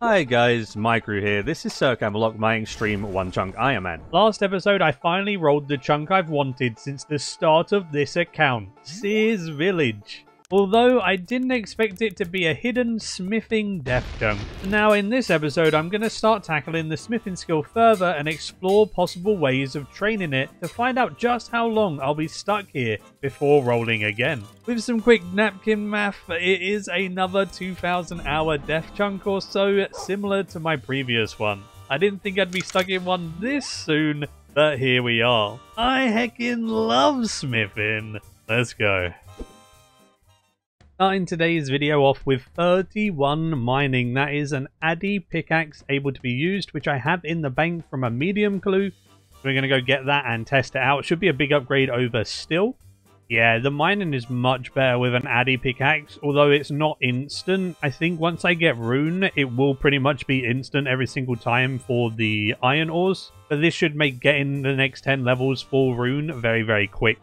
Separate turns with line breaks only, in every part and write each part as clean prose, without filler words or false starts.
Hi guys, Maikeru here. This is Sir Camelock, my Xtreme one chunk ironman. Last episode I finally rolled the chunk I've wanted since the start of this account, Seer's Village. Although I didn't expect it to be a hidden smithing death chunk. Now in this episode I'm going to start tackling the smithing skill further and explore possible ways of training it to find out just how long I'll be stuck here before rolling again. With some quick napkin math, it is another 2,000 hour death chunk or so, similar to my previous one. I didn't think I'd be stuck in one this soon, but here we are. I heckin' love smithing. Let's go. Starting today's video off with 31 mining. That is an Addy pickaxe able to be used, which I have in the bank from a medium clue. We're going to go get that and test it out. Should be a big upgrade over still. Yeah, the mining is much better with an Addy pickaxe, although it's not instant. I think once I get rune, it will pretty much be instant every single time for the iron ores. But this should make getting the next 10 levels for rune very, very quick.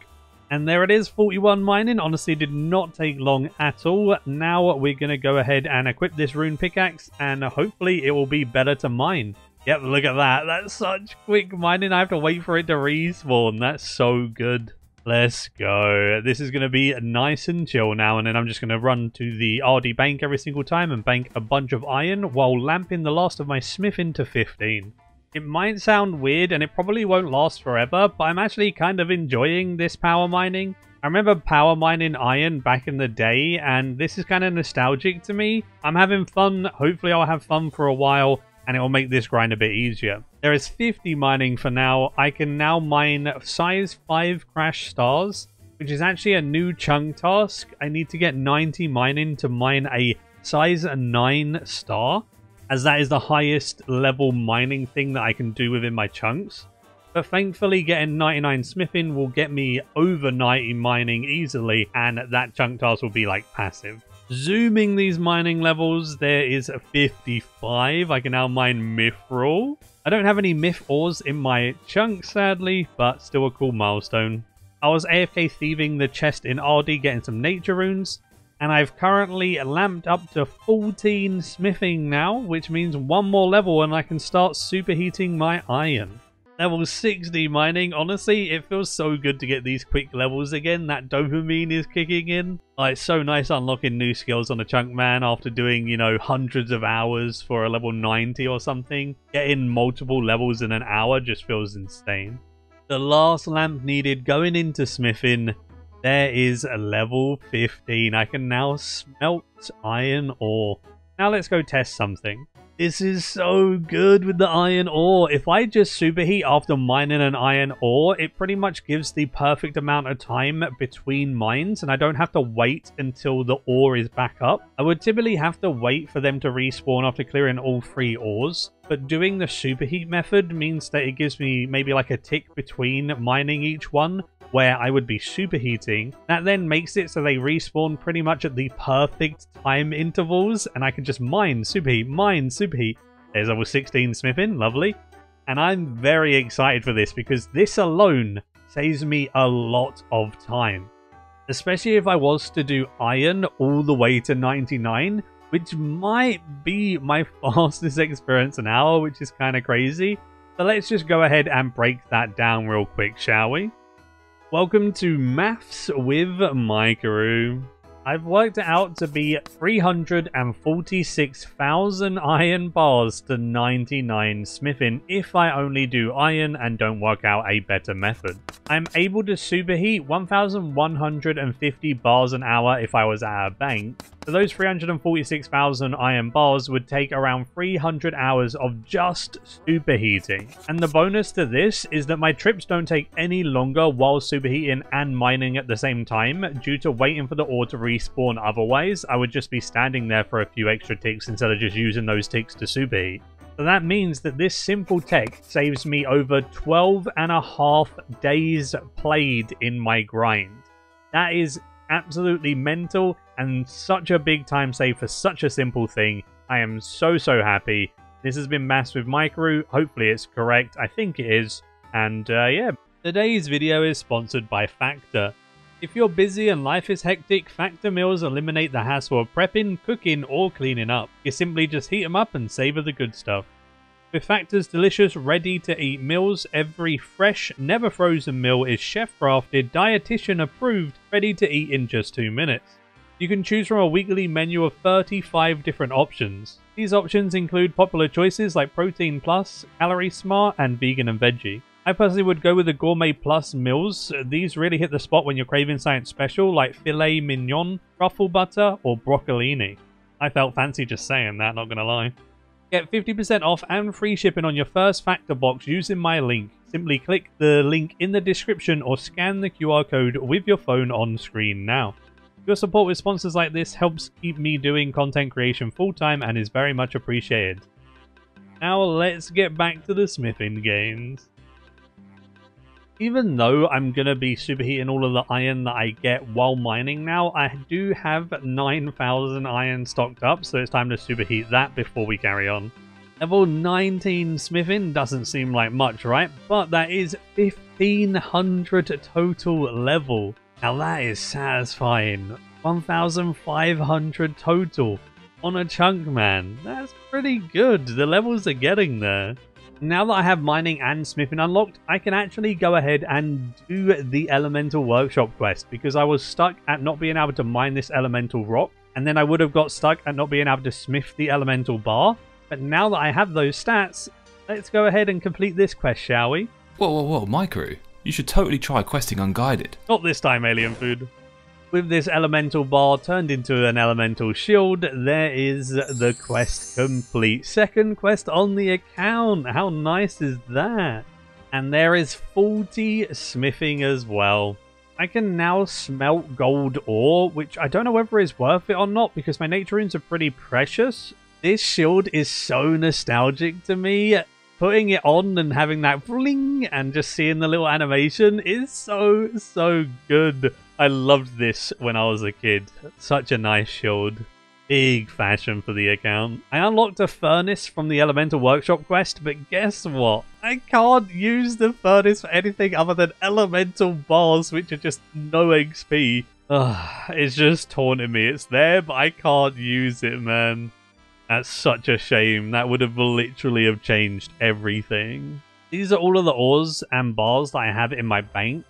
And there it is, 41 mining. Honestly, did not take long at all. Now we're going to go ahead and equip this rune pickaxe, and hopefully it will be better to mine. Yep, look at that. That's such quick mining. I have to wait for it to respawn. That's so good. Let's go. This is going to be nice and chill now, and then I'm just going to run to the RD bank every single time and bank a bunch of iron while lamping the last of my smithing to 15. It might sound weird and it probably won't last forever, but I'm actually kind of enjoying this power mining. I remember power mining iron back in the day, and this is kind of nostalgic to me. I'm having fun. Hopefully I'll have fun for a while and it will make this grind a bit easier. There is 50 mining for now. I can now mine size 5 crash stars, which is actually a new chunk task. I need to get 90 mining to mine a size 9 star, as that is the highest level mining thing that I can do within my chunks. But thankfully getting 99 smithing will get me over 90 mining easily, and that chunk task will be like passive. Zooming these mining levels, there is 55. I can now mine mithril. I don't have any myth ores in my chunk sadly, but still a cool milestone. I was AFK thieving the chest in RD getting some nature runes. And I've currently lamped up to 14 smithing now, which means one more level and I can start superheating my iron. Level 60 mining. Honestly, it feels so good to get these quick levels again. That dopamine is kicking in. Oh, it's so nice unlocking new skills on a chunk, man, after doing, you know, hundreds of hours for a level 90 or something. Getting multiple levels in an hour just feels insane. The last lamp needed going into smithing. There is a level 15. I can now smelt iron ore. Now let's go test something. This is so good with the iron ore. If I just superheat after mining an iron ore, it pretty much gives the perfect amount of time between mines, and I don't have to wait until the ore is back up. I would typically have to wait for them to respawn after clearing all 3 ores, but doing the superheat method means that it gives me maybe like a tick between mining each one, where I would be superheating. That then makes it so they respawn pretty much at the perfect time intervals, and I can just mine, superheat, mine, superheat. There's level 16 smithing, lovely. And I'm very excited for this because this alone saves me a lot of time. Especially if I was to do iron all the way to 99, which might be my fastest experience an hour, which is kind of crazy. So let's just go ahead and break that down real quick, shall we? Welcome to Maths with Maikeru. I've worked it out to be 346,000 iron bars to 99 smithing if I only do iron and don't work out a better method. I'm able to superheat 1,150 bars an hour if I was at a bank. So those 346,000 iron bars would take around 300 hours of just superheating. And the bonus to this is that my trips don't take any longer while superheating and mining at the same time due to waiting for the ore to respawn. Otherwise, I would just be standing there for a few extra ticks instead of just using those ticks to superheat. So that means that this simple tech saves me over 12.5 days played in my grind. That is absolutely mental and such a big time save for such a simple thing. I am so happy. This has been Maths with Maikeru. Hopefully it's correct. I think it is. And yeah, today's video is sponsored by Factor. If you're busy and life is hectic, factor meals eliminate the hassle of prepping, cooking, or cleaning up. You simply just heat them up and savor the good stuff. With Factor's delicious, ready-to-eat meals, every fresh, never frozen meal is chef-crafted, dietitian-approved, ready to eat in just 2 minutes. You can choose from a weekly menu of 35 different options. These options include popular choices like Protein Plus, Calorie Smart, and Vegan and Veggie. I personally would go with the Gourmet Plus meals. These really hit the spot when you're craving something special like filet mignon, truffle butter, or broccolini. I felt fancy just saying that, not gonna lie. Get 50% off and free shipping on your first Factor box using my link. Simply click the link in the description or scan the QR code with your phone on screen now. Your support with sponsors like this helps keep me doing content creation full time and is very much appreciated. Now let's get back to the smithing games. Even though I'm going to be superheating all of the iron that I get while mining now, I do have 9,000 iron stocked up, so it's time to superheat that before we carry on. Level 19 smithing doesn't seem like much, right? But that is 1,500 total level. Now that is satisfying. 1,500 total on a chunk, man. That's pretty good. The levels are getting there. Now that I have mining and smithing unlocked, I can actually go ahead and do the elemental workshop quest, because I was stuck at not being able to mine this elemental rock, and then I would have got stuck at not being able to smith the elemental bar. But now that I have those stats, let's go ahead and complete this quest, shall we?
Whoa, Maikeru. You should totally try questing unguided.
Not this time, alien food. With this elemental bar turned into an elemental shield, there is the quest complete. Second quest on the account. How nice is that? And there is 40 smithing as well. I can now smelt gold ore, which I don't know whether is worth it or not because my nature runes are pretty precious. This shield is so nostalgic to me. Putting it on and having that fling and just seeing the little animation is so good. I loved this when I was a kid. Such a nice shield. Big fashion for the account. I unlocked a furnace from the Elemental Workshop quest, but guess what? I can't use the furnace for anything other than elemental bars, which are just no XP. It's just taunting me. It's there, but I can't use it, man. That's such a shame. That would have literally have changed everything. These are all of the ores and bars that I have in my bank.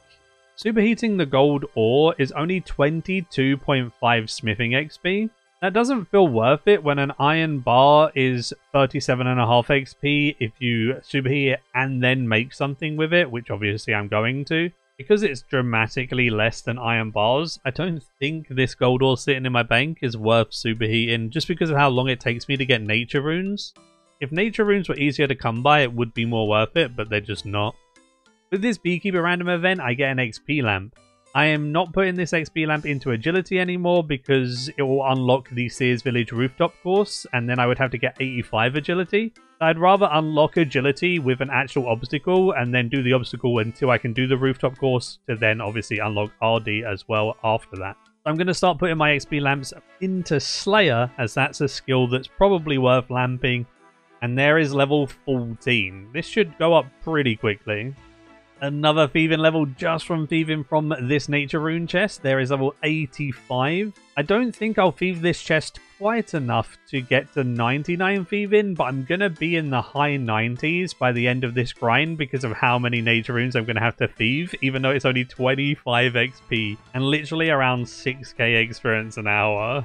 Superheating the gold ore is only 22.5 smithing XP. That doesn't feel worth it when an iron bar is 37.5 XP if you superheat it and then make something with it, which obviously I'm going to. Because it's dramatically less than iron bars, I don't think this gold ore sitting in my bank is worth superheating just because of how long it takes me to get nature runes. If nature runes were easier to come by, it would be more worth it, but they're just not. With this Beekeeper random event, I get an XP lamp. I am not putting this XP lamp into agility anymore because it will unlock the Sears Village rooftop course, and then I would have to get 85 agility. I'd rather unlock agility with an actual obstacle and then do the obstacle until I can do the rooftop course to then obviously unlock RD as well after that. I'm going to start putting my XP lamps into Slayer, as that's a skill that's probably worth lamping. And there is level 14. This should go up pretty quickly. Another thieving level just from thieving from this nature rune chest. There is level 85. I don't think I'll thieve this chest quite enough to get to 99 thieving, but I'm going to be in the high 90s by the end of this grind because of how many nature runes I'm going to have to thieve, even though it's only 25 XP and literally around 6k experience an hour.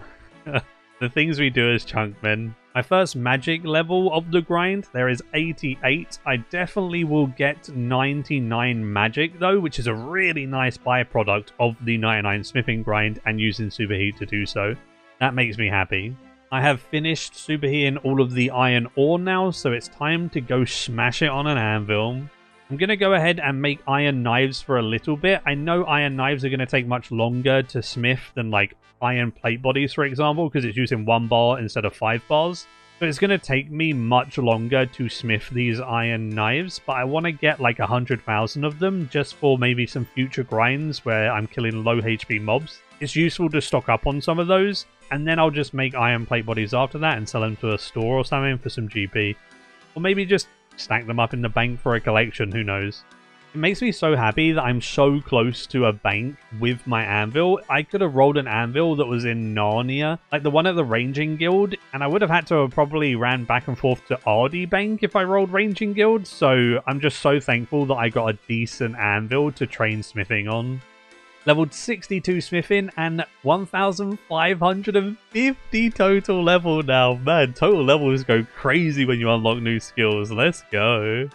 The things we do as chunkmen. My first magic level of the grind, there is 88. I definitely will get 99 magic though, which is a really nice byproduct of the 99 smithing grind and using superheat to do so. That makes me happy. I have finished superheating all of the iron ore now, so it's time to go smash it on an anvil. I'm going to go ahead and make iron knives for a little bit. I know iron knives are going to take much longer to smith than like iron plate bodies, for example, because it's using 1 bar instead of 5 bars. So it's going to take me much longer to smith these iron knives, but I want to get like 100,000 of them just for maybe some future grinds where I'm killing low HP mobs. It's useful to stock up on some of those, and then I'll just make iron plate bodies after that and sell them to a store or something for some GP. Or maybe just stack them up in the bank for a collection, who knows. It makes me so happy that I'm so close to a bank with my anvil. I could have rolled an anvil that was in Narnia, like the one at the Ranging Guild, and I would have had to have probably ran back and forth to RD Bank if I rolled Ranging Guild, so I'm just so thankful that I got a decent anvil to train smithing on. Leveled 62 smithing and 1,550 total level now. Man, total levels go crazy when you unlock new skills. Let's go.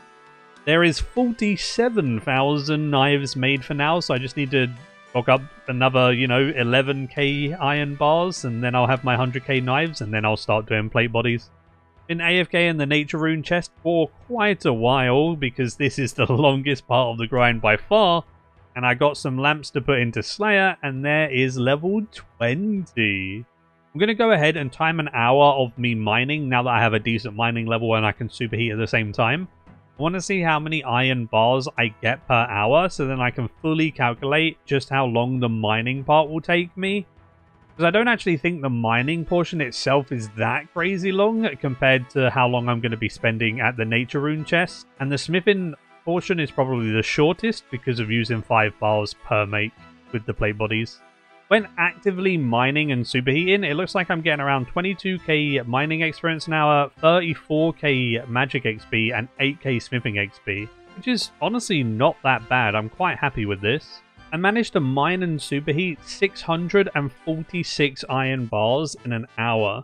There is 47,000 knives made for now, so I just need to stock up another, 11k iron bars, and then I'll have my 100k knives, and then I'll start doing plate bodies. Been AFK in the nature rune chest for quite a while, because this is the longest part of the grind by far, and I got some lamps to put into Slayer, and there is level 20. I'm going to go ahead and time an hour of me mining, now that I have a decent mining level and I can superheat at the same time. I want to see how many iron bars I get per hour, so then I can fully calculate just how long the mining part will take me. Because I don't actually think the mining portion itself is that crazy long compared to how long I'm going to be spending at the nature rune chest. And the smithing portion is probably the shortest because of using 5 bars per make with the plate bodies. When actively mining and superheating, it looks like I'm getting around 22k mining experience an hour, 34k magic XP, and 8k smithing XP, which is honestly not that bad. I'm quite happy with this. I managed to mine and superheat 646 iron bars in an hour.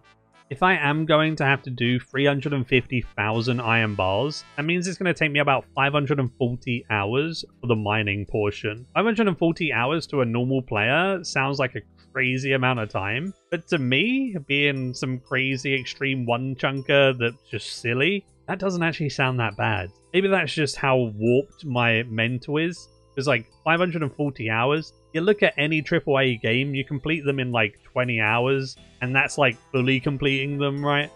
If I am going to have to do 350,000 iron bars, that means it's going to take me about 540 hours for the mining portion. 540 hours to a normal player sounds like a crazy amount of time, but to me, being some crazy extreme one-chunker that's just silly, that doesn't actually sound that bad. Maybe that's just how warped my mental is. Because like 540 hours, you look at any AAA game, you complete them in like 20 hours, and that's like fully completing them, right?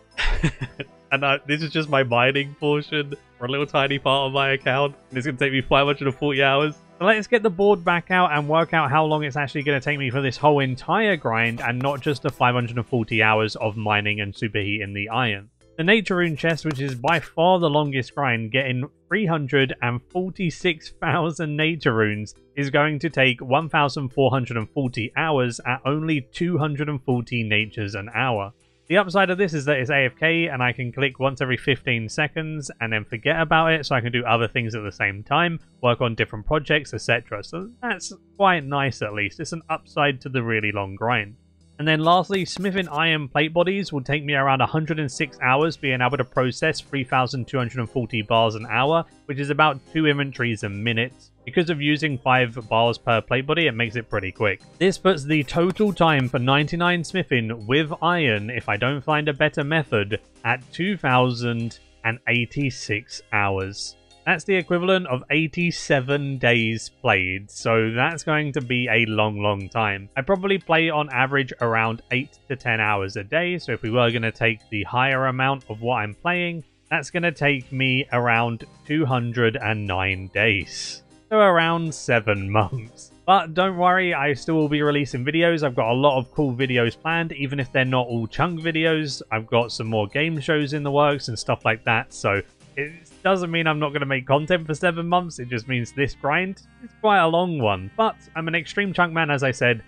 And this is just my mining portion for a little tiny part of my account, and it's going to take me 540 hours. So let's get the board back out and work out how long it's actually going to take me for this whole entire grind, and not just the 540 hours of mining and superheating the iron. The nature rune chest, which is by far the longest grind, getting 346,000 nature runes, is going to take 1,440 hours at only 240 natures an hour. The upside of this is that it's AFK and I can click once every 15 seconds and then forget about it, so I can do other things at the same time, work on different projects, etc. So that's quite nice at least. It's an upside to the really long grind. And then lastly, smithing iron plate bodies will take me around 106 hours, being able to process 3,240 bars an hour, which is about 2 inventories a minute. Because of using 5 bars per plate body, it makes it pretty quick. This puts the total time for 99 smithing with iron, if I don't find a better method, at 2,086 hours. That's the equivalent of 87 days played, so that's going to be a long time. I probably play on average around 8 to 10 hours a day, so if we were going to take the higher amount of what I'm playing, that's going to take me around 209 days. So around 7 months. But don't worry, I still will be releasing videos. I've got a lot of cool videos planned, even if they're not all chunk videos. I've got some more game shows in the works and stuff like that, so it doesn't mean I'm not going to make content for 7 months. It just means this grind is quite a long one. But I'm an extreme chunk man, as I said.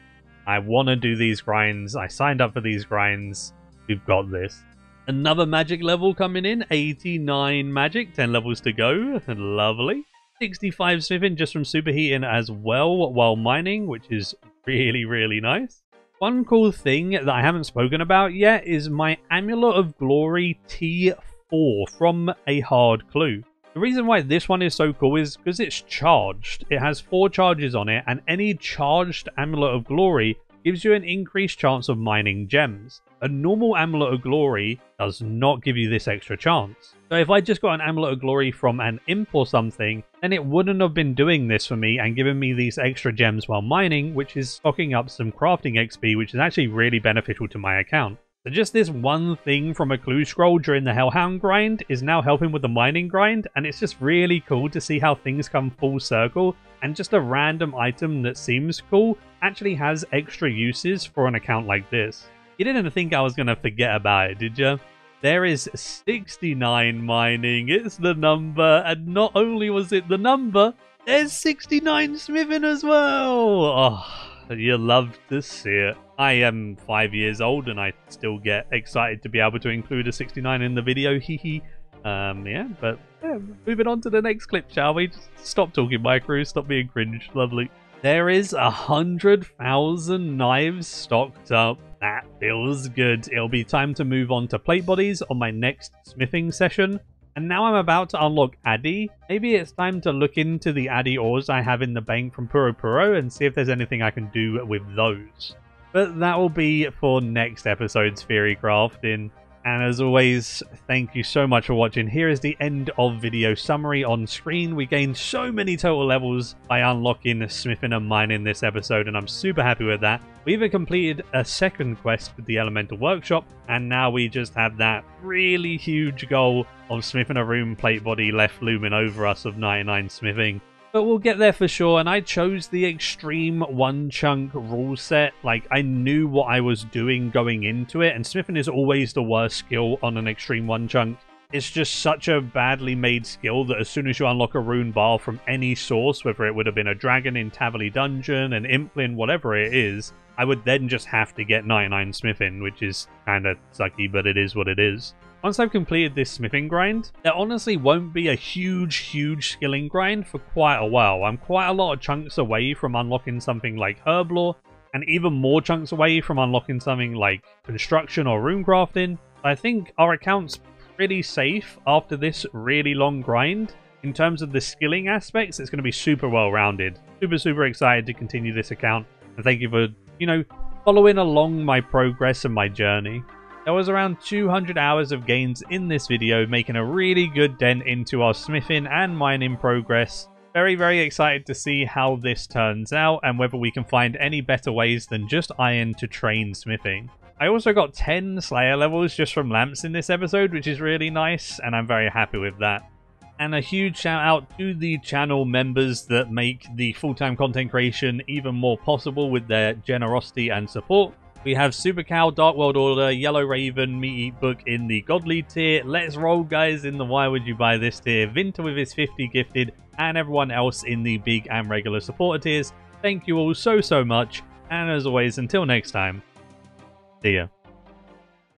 I want to do these grinds. I signed up for these grinds. We've got this. Another magic level coming in. 89 magic. 10 levels to go. Lovely. 65 smithing just from superheating as well while mining, which is really nice. One cool thing that I haven't spoken about yet is my Amulet of Glory T4 from A Hard Clue. The reason why this one is so cool is because it's charged. It has 4 charges on it, and any charged Amulet of Glory gives you an increased chance of mining gems. A normal Amulet of Glory does not give you this extra chance. So if I just got an Amulet of Glory from an imp or something, then it wouldn't have been doing this for me and giving me these extra gems while mining, which is stocking up some crafting XP, which is actually really beneficial to my account. So just this one thing from a clue scroll during the Hellhound grind is now helping with the mining grind, and it's just really cool to see how things come full circle, and just a random item that seems cool actually has extra uses for an account like this. You didn't think I was going to forget about it, did you? There is 69 mining, it's the number, and not only was it the number, There's 69 smithing as well! Oh, you love to see it. I am 5 years old and I still get excited to be able to include a 69 in the video, hee. Yeah, but yeah, moving on to the next clip, shall we? Just stop talking, Maikeru, stop being cringe, lovely. There is 100,000 knives stocked up. That feels good. It'll be time to move on to plate bodies on my next smithing session. And now I'm about to unlock Addy. Maybe it's time to look into the Addy ores I have in the bank from Puro and see if there's anything I can do with those. But that will be for next episode's Theory Crafting. And as always, thank you so much for watching. Here is the end of video summary on screen. We gained so many total levels by unlocking smithing and mining this episode, and I'm super happy with that. We even completed a second quest with the Elemental Workshop, and now we just have that really huge goal of smithing a room plate body left looming over us of 99 smithing. But we'll get there for sure, and I chose the Xtreme one chunk rule set. Like, I knew what I was doing going into it, and smithing is always the worst skill on an Xtreme one chunk. It's just such a badly made skill that as soon as you unlock a rune bar from any source, whether it would have been a dragon in Tavily Dungeon, an implin, whatever it is, I would then just have to get 99 smithing, which is kinda sucky, but it is what it is. Once I've completed this smithing grind, there honestly won't be a huge skilling grind for quite a while. I'm quite a lot of chunks away from unlocking something like Herblore, and even more chunks away from unlocking something like Construction or Rune Crafting. I think our account's pretty safe after this really long grind. In terms of the skilling aspects, it's going to be super well rounded. Super excited to continue this account, and thank you for, following along my progress and my journey. There was around 200 hours of gains in this video, making a really good dent into our smithing and mining progress. Very excited to see how this turns out and whether we can find any better ways than just iron to train smithing. I also got 10 Slayer levels just from lamps in this episode, which is really nice, and I'm very happy with that. And a huge shout out to the channel members that make the full-time content creation even more possible with their generosity and support. We have Super Cow, Dark World Order, Yellow Raven, Meat Eat Book in the Godly tier, Let's Roll Guys in the Why Would You Buy This tier, Vinter with his 50 gifted, and everyone else in the big and regular supporter tiers. Thank you all so much, and as always, until next time, see ya.